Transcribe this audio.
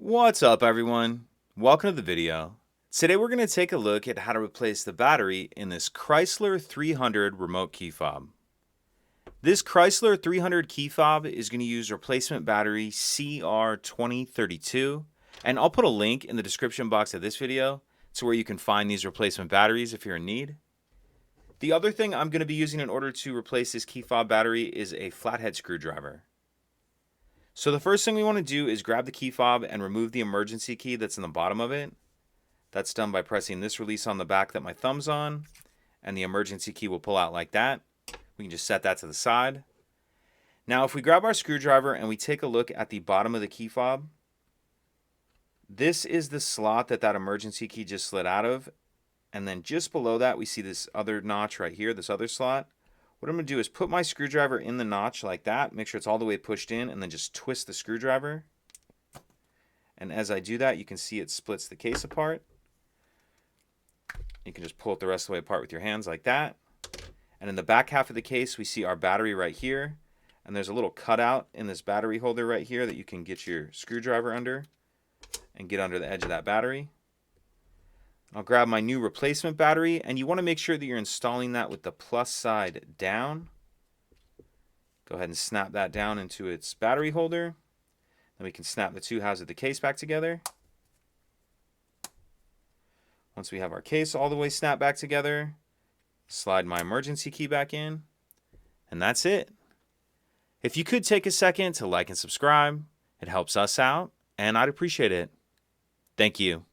What's up, everyone? Welcome to the video. Today we're going to take a look at how to replace the battery in this Chrysler 300 remote key fob. This Chrysler 300 key fob is going to use replacement battery CR2032, and I'll put a link in the description box of this video to where you can find these replacement batteries if you're in need. The other thing I'm going to be using in order to replace this key fob battery is a flathead screwdriver. So the first thing we want to do is grab the key fob and remove the emergency key that's in the bottom of it. That's done by pressing this release on the back that my thumb's on, and the emergency key will pull out like that. We can just set that to the side. Now if we grab our screwdriver and we take a look at the bottom of the key fob, this is the slot that emergency key just slid out of, and then just below that we see this other notch right here, this other slot. What I'm going to do is put my screwdriver in the notch like that, make sure it's all the way pushed in, and then just twist the screwdriver. And as I do that, you can see it splits the case apart. You can just pull it the rest of the way apart with your hands like that. And in the back half of the case, we see our battery right here. And there's a little cutout in this battery holder right here that you can get your screwdriver under and get under the edge of that battery. I'll grab my new replacement battery, and you want to make sure that you're installing that with the plus side down. Go ahead and snap that down into its battery holder. Then we can snap the two halves of the case back together. Once we have our case all the way snapped back together, slide my emergency key back in, and that's it. If you could take a second to like and subscribe, it helps us out, and I'd appreciate it. Thank you.